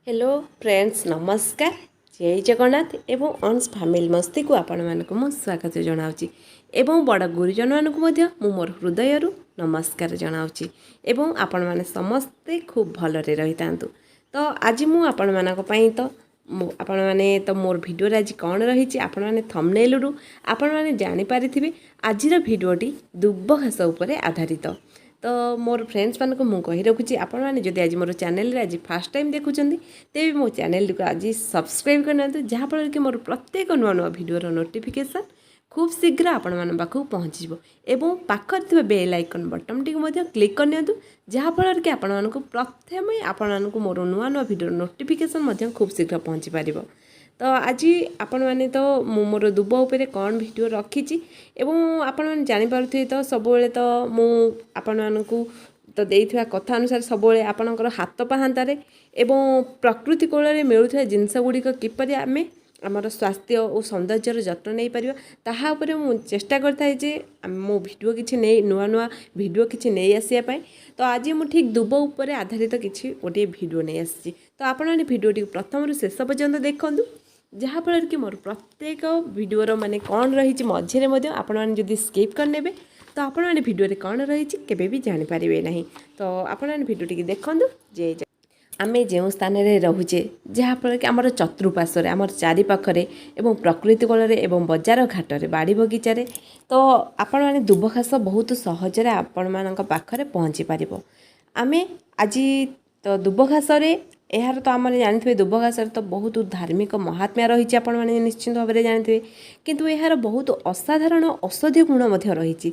Hello friends नमस्कार जय जगन्नाथ एवं अंश फैमिली मस्ती को आपण मानक मु स्वागत जनावछि एवं बड़ गुरुजन मानक मध्य मु मोर हृदय नमस्कार जनावछि एवं आपण माने समस्ते खूब भलरे रहितांतु। तो आज मु आपण मानक पई तो आपण माने तो मोर वीडियो आज कौन रही आपण माने थंबनेल रु आपण माने जानि पारिथिबे आजिर वीडियोटी दुब्ब घास उपरे आधारित। तो मोर फ्रेंड्स मान को मुझे कही रखुच्छी आपण मैंने जदि आज मोर चैनल आज फास्ट टाइम देखुं तेज मो चैनल को आज सब्सक्राइब करना जहाँफल कि मोर प्रत्येक नुआ नुआ भिडर नोटिफिकेशन खूब शीघ्र आपण मान पाखक पहुँचो एवं पाखर थी बेल आइकन बटन टी क्लिक करनी जहाँफल कि आपण मानक प्रथम आपण मानक मोर नुआ नुआ भिडर नोटिफिकेशन खूब शीघ्र पहुँची पार। तो आज आपण मैंने तो मोर दुब उपरे कौन वीडियो रखी एवं आपण मैंने जानीपे तो सब तो मुझे तो देइथिबा कथा अनुसार सब आपणकर हाथ पाहांतारे एवं प्रकृति कोल मिलुवा जिनस गुड़िक किपरि आमे आमर स्वास्थ्य और सौंदर्यर जत्न नहीं पारिबा ताहा उपरे मु चेष्टा करथाय जे मो वीडियो किछि नै नुआ नुआ वीडियो किछि नै आसिया पय। तो आज मु ठीक दुब उपरे आधारित किछि गोटे वीडियो नै आसी। तो आपण माने वीडियोटी प्रथम रु शेष पर्यंत देखंतु जहाँफल कि मोर प्रत्येक वीडियोर माने कौन रही मझे आपण मैंने जदि स्किप करने तो आपण मैंने वीडियो कौन रही केबे भी जानीपारे ना। तो आपण मैंने वीडियो देखूँ जे आम जो स्थान में रोचे जहाँफल कि आमर चतुर्पार्श्वर आमर चारिपाखरे एवं प्रकृति कोल एवं बजार घाटे बाड़ी बगीचारे तो आपण मैंने दुब घास बहुत सहजरे आपण मान पाखरे पहुँची पार। आम आज तो दुब घास यार तो आम जानते दुब घास तो बहुत धार्मिक महात्म्य रही आपण मैंने निश्चित भाव में जानते किंतु यार बहुत असाधारण औषधीय गुण रही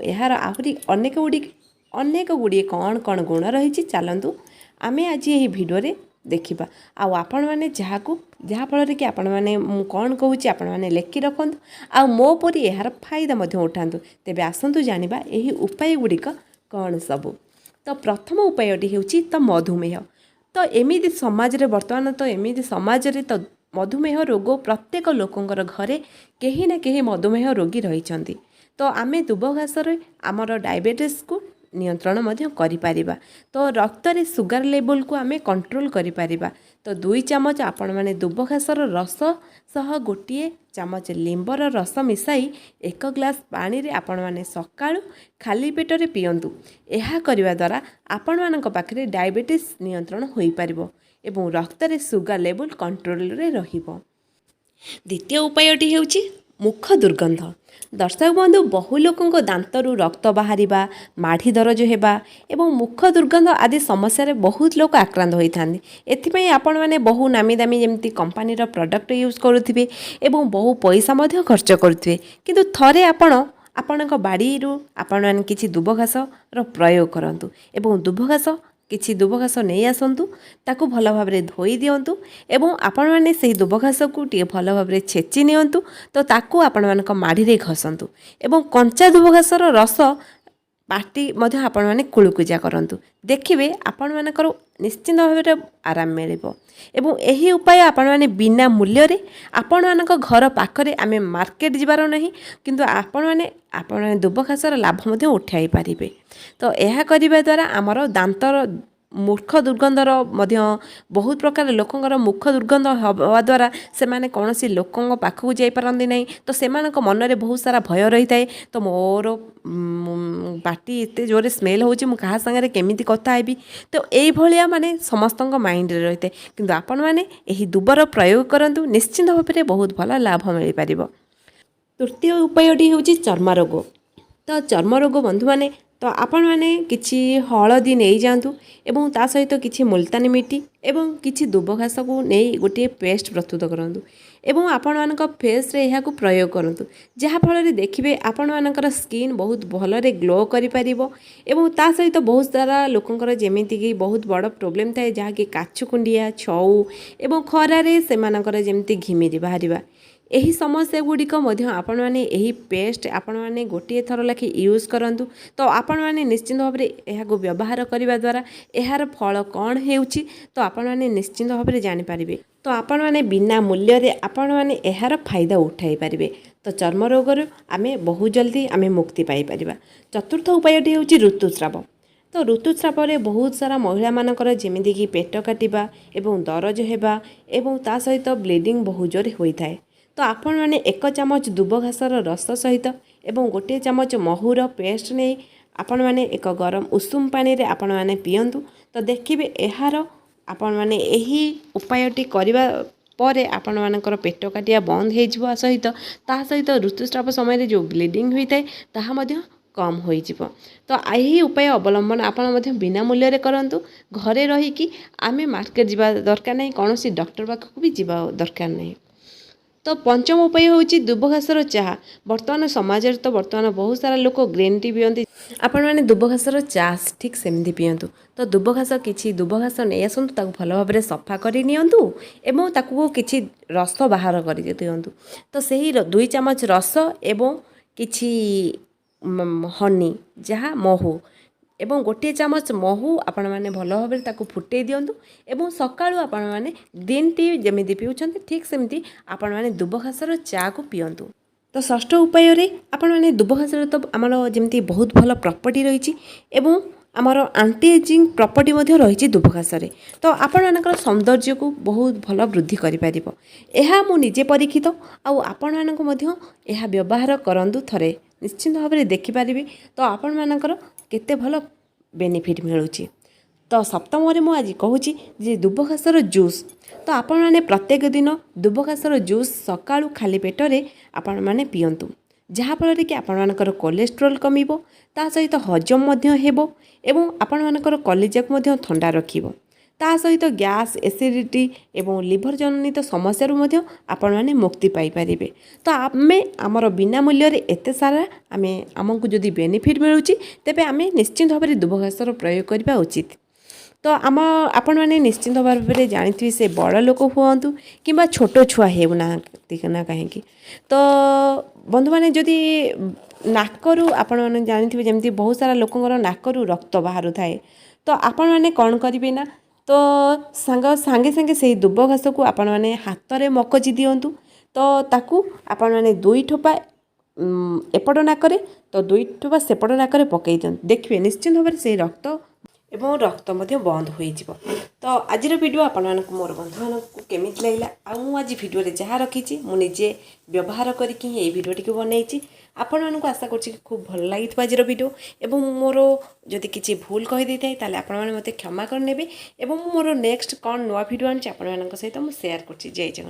यार आहरी अनेक गुड़िए कौन कौन गुण रही चलतु आम आज यही भिडियो देखा आपण मैंने जहाँफल कि आपण मैंने कौन कहूँ आपण मैंने लेखि रखु आ मो परी यार फायदा उठातु तेबे आसतु जानिबा यही उपाय गुड़िक कौन सबू। तो प्रथम उपायटी हूँ तो मधुमेह। तो एमती समाज रे बर्तमान तो एमती समाज रे तो मधुमेह रोग प्रत्येक लोकंर घरे कहीं ना कहीं मधुमेह रोगी रही। तो आमे दुब घास आमर डायबिटीज को नियंत्रण करि पारिबा। तो रक्त रे सुगर लेवल को आमे कंट्रोल करि पारिबा। तो 2 चामच आपण माने दुब घासर रस सह गोटे चामच लिंबर रस मिसाई 1 ग्लास पानी रे आपण माने सकाळु खाली पेट रे पियंतु। एहा करिवा द्वारा आपण मानक पाखरे डायबिटीज नियंत्रण होई पारिबो एवं रक्त रे सुगर लेवल कंट्रोल रे रहिबो। द्वितीय उपायटी हेउची मुख दुर्गंध। दर्शक बंधु बहु लोकों दांतरु रक्त बाहर माढ़ी दरज होगा एवं मुख दुर्गंध आदि समस्या बहुत लोग आक्रांत होता एथिपाई आपण मैंने बहु नामी दामी जमी कंपानी प्रोडक्ट यूज करुवे एवं बहु पैसा खर्च करुवे किंतु थरे आपण बाड़ी आपण मैंने किसी दुब घास प्रयोग करंतु एवं दुब घास किछि दुब घास नहीं आसतु ताकू भल भाव में धोई दिंतु एवं आपण मैंने से दुब घास को टे भल भाव में छेची नियंतु। तो ताकू आपण मानक माढ़ी घसतु एवं कंचा दुब घासर रस पार्टी आपण मैंने कुलुकुजा करंतु देखिए आपण मानकर निश्चिंत भाव में आराम मिलिबो एवं यही उपाय आपण मैंने बिना मूल्य रे आपण मानक घर पाखरे आमे मार्केट जिबार नहीं किंतु आपण मैंने दुब घासर लाभ उठाई पारिबे। तो यह करने द्वारा आमर दांतर मुख दुर्गंधर बहुत प्रकार लोकंर मुख दुर्गंध हवा द्वारा से माने कौन सी लोकों पाखक जापारती ना। तो से मन में बहुत सारा भय रही है तो मोर पार्टी एत जोरे स्मेल होची मु कहा संगे केमिति कथा हेबी तो ये माने समस्त माइंड रे रही है किंतु आपण माने एही दुबर प्रयोग करंतु निश्चिंत भाव में बहुत भल लाभ मिल पार। तृतीय उपायटी हूँ चर्म रोग। तो चर्म रोग बंधु माने तो आपण मैंने किछि हलदी नहीं जातु एवं ता सहित किछि मुल्तानी मिट्टी एवं किछि दुब घास को नहीं गोटे पेस्ट प्रस्तुत करंतु एवं आपण मानक फेस रे यहाकू प्रयोग करंतु जहाँफल रे देखिबे आपण मानकर स्किन बहुत भलरे ग्लो करि पारिबो एवं ता सहित बहुत सारा लोकंकर जेमिति कि बहुत बड़ प्रॉब्लम थाए जहाँकि काछुकुंडिया छऊ एवं खरारे से मानकर जेमिति घिमिरी बाहरिबा यही समस्या गुड़िक आपण मैंने यही पेस्ट आपण मैंने गोटे थर लाखे यूज करंतु। तो आपण मैंने निश्चिंत भाव में यह व्यवहार करने द्वारा यार फल कौन होउची तो आपण मैंने निश्चिंत भाव में जानीपारे। तो आपण मैंने बिना मूल्य रे आपण मैंने यार फायदा उठाई पारे। तो चर्म रोग आमे बहुत जल्दी आमे मुक्ति पाई परिबा। चतुर्थ उपायटी हूँ ऋतुस्राव। ତ ଋତୁସ୍ରାବରେ ବହୁତ ସାରା ମହିଳାମାନଙ୍କର ଯେମିତିକି ପେଟ କାଟିବା ଏବଂ ଦରଜ ହେବା ଏବଂ ତା ସହିତ ବ୍ଲିଡ଼ିଂ ବହୁତ ଜୋରେ ହୋଇଥାଏ। ତ ଆପଣମାନେ 1 ଚାମଚ ଦୁବଘାସର ରସ ସହିତ ଏବଂ ଗୋଟିଏ ଚାମଚ ମହୁର ପେଷ୍ଟ ନେଇ ଆପଣମାନେ ଏକ ଗରମ ଉଷୁମ ପାଣିରେ ଆପଣମାନେ ପିଅନ୍ତୁ। ତ ଦେଖିବେ ଏହାର ଆପଣମାନେ ଏହି ଉପାୟଟି କରିବା ପରେ ଆପଣମାନଙ୍କର ପେଟ କାଟିବା ବନ୍ଦ ହେଇଯିବ। ତା ସହିତ ଋତୁସ୍ରାବ ସମୟରେ ଯେଉଁ ବ୍ଲିଡ଼ିଂ ହୋଇଥାଏ ତାହା ମଧ୍ୟ କମ୍ ହୋଇଯିବ। ତ ଏହି ଉପାୟ ଅବଲମ୍ବନ ଆପଣ ମଧ୍ୟ ବିନା ମୂଲ୍ୟରେ କରନ୍ତୁ। ଘରେ ରହିକି ଆମେ ମାର୍କେଟ ଯିବା ଦରକାର ନାହିଁ, କୌଣସି ଡକ୍ଟର ପାଖକୁ ବି ଯିବା ଦରକାର ନାହିଁ। ତ ପଞ୍ଚମ ଉପାୟ ହେଉଛି ଦୁବଘାସର ଚାହା। ବର୍ତ୍ତମାନ ସମାଜରେ ତ ବହୁତ ସାରା ଲୋକ ଗ୍ରୀନ୍ ଟି ପିଅନ୍ତି। ଆପଣମାନେ ଦୁବଘାସର ଚା ଠିକ୍ ସେମିତି ପିଅନ୍ତୁ। ତ ଦୁବଘାସ ନେଇ ଆସନ୍ତୁ, ତାକୁ ଭଲ ଭାବରେ ସଫା କରି ନିଅନ୍ତୁ ଏବଂ ତାକୁ କିଛି ରସ ବାହାର କରି ଦିଅନ୍ତୁ। ତ ସେହି 2 ଚାମଚ ରସ ଏବଂ କିଛି ହନି ଯାହା ମହୁ ଏବଂ ଗୋଟିଏ ଚାମଚ ମହୁ ଆପଣମାନେ ଭଲ ଭାବରେ ତାକୁ ଫୁଟେଇ ଦିଅନ୍ତୁ ଏବଂ ସକାଳୁ ଆପଣମାନେ ଗ୍ରୀନ୍ ଟି ଯେମିତି ପିଉଛନ୍ତି ଠିକ୍ ସେମିତି ଆପଣମାନେ ଦୁବଘାସର ଚାକୁ ପିଅନ୍ତୁ। ତ ଷଷ୍ଠ ଉପାୟରେ ଆପଣମାନେ ଦୁବଘାସରେ ତ ଆମର ଯେମିତି ବହୁତ ଭଲ ପ୍ରପର୍ଟି ରହିଛି ଏବଂ ଆମର ଆଣ୍ଟି ଏଜିଂ ପ୍ରପର୍ଟି ମଧ୍ୟ ରହିଛି ଦୁବଘାସରେ। ତ ଆପଣମାନଙ୍କର ସୌନ୍ଦର୍ଯ୍ୟକୁ ବହୁତ ଭଲ ବୃଦ୍ଧି କରିପାରିବ। ଏହା ମୁଁ ନିଜେ ପରୀକ୍ଷିତ, ଆଉ ଆପଣମାନଙ୍କୁ ମଧ୍ୟ ଏହା ବ୍ୟବହାର କରନ୍ତୁ ଥରେ, ନିଶ୍ଚିନ୍ତ ଭାବରେ ଦେଖିପାରିବେ ତ ଆପଣମାନଙ୍କର କେତେ ଭଲ ବେନିଫିଟ୍ ମିଳୁଛି। ତ ସପ୍ତମରେ ମୁଁ ଆଜି କହୁଛି ଯେ ଦୁବଘାସର ଜୁସ୍। ତ ଆପଣମାନେ ପ୍ରତ୍ୟେକ ଦିନ ଦୁବଘାସର ଜୁସ୍ ସକାଳୁ ଖାଲି ପେଟରେ ଆପଣମାନେ ପିଅନ୍ତୁ, ଯାହାଫଳରେ କି ଆପଣମାନଙ୍କର କୋଲେଷ୍ଟ୍ରୋଲ୍ କମିବ, ତା ସହିତ ହଜମ ମଧ୍ୟ ହେବ ଏବଂ ଆପଣମାନଙ୍କର କଲିଜାକୁ ମଧ୍ୟ ଥଣ୍ଡା ରଖିବ। ତା ସହିତ ଗ୍ୟାସ୍, ଏସିଡ଼ିଟି ଏବଂ ଲିଭର ଜନିତ ସମସ୍ୟାରୁ ମଧ୍ୟ ଆପଣମାନେ ମୁକ୍ତି ପାଇପାରିବେ। ତ ଆମେ ଆମର ବିନା ମୂଲ୍ୟରେ ଏତେ ସାରା ଆମକୁ ଯଦି ବେନିଫିଟ୍ ମିଳୁଛି ତେବେ ଆମେ ନିଶ୍ଚିନ୍ତ ଭାବରେ ଦୁବଘାସର ପ୍ରୟୋଗ କରିବା ଉଚିତ। ତ ଆପଣମାନେ ନିଶ୍ଚିନ୍ତ ଭାବରେ ଜାଣିଥିବେ, ସେ ବଡ଼ ଲୋକ ହୁଅନ୍ତୁ କିମ୍ବା ଛୋଟ ଛୁଆ ହେଉନାହାନ୍ତି ନା କାହିଁକି। ତ ବନ୍ଧୁମାନେ ଯଦି ନାକରୁ ଆପଣମାନେ ଜାଣିଥିବେ ଯେମିତି ବହୁତ ସାରା ଲୋକଙ୍କର ନାକରୁ ରକ୍ତ ବାହାରୁଥାଏ, ତ ଆପଣମାନେ କ'ଣ କରିବେ ନା, ତ ସାଙ୍ଗେ ସାଙ୍ଗେ ସେହି ଦୁବଘାସକୁ ଆପଣମାନେ ହାତରେ ମକଚି ଦିଅନ୍ତୁ। ତ ତାକୁ ଆପଣମାନେ 2 ଠୋପା ଏପଟ ନାକରେ ତ 2 ଠୋପା ସେପଟ ନାକରେ ପକାଇ ଦିଅନ୍ତୁ। ଦେଖିବେ ନିଶ୍ଚିନ୍ତ ଭାବରେ ସେହି ରକ୍ତ ମଧ୍ୟ ବନ୍ଦ ହୋଇଯିବ। ତ ଆଜିର ଭିଡ଼ିଓ ଆପଣମାନଙ୍କୁ ମୋର ବନ୍ଧୁମାନଙ୍କୁ କେମିତି ଲାଗିଲା, ଆଉ ମୁଁ ଆଜି ଭିଡ଼ିଓରେ ଯାହା ରଖିଛି ମୁଁ ନିଜେ ବ୍ୟବହାର କରିକି ହିଁ ଏହି ଭିଡ଼ିଓଟିକୁ ବନେଇଛି। ଆପଣମାନଙ୍କୁ ଆଶା କରୁଛି କି ଖୁବ୍ ଭଲ ଲାଗିଥିବ ଆଜିର ଭିଡ଼ିଓ ଏବଂ ମୋର ଯଦି କିଛି ଭୁଲ କହିଦେଇଥାଏ ତାହେଲେ ଆପଣମାନେ ମୋତେ କ୍ଷମା କରିନେବେ ଏବଂ ମୋର ନେକ୍ସଟ କ'ଣ ନୂଆ ଭିଡ଼ିଓ ଆଣିଛି ଆପଣମାନଙ୍କ ସହିତ ମୁଁ ସେୟାର କରୁଛି। ଜୟ ଜଗନ୍ନାଥ।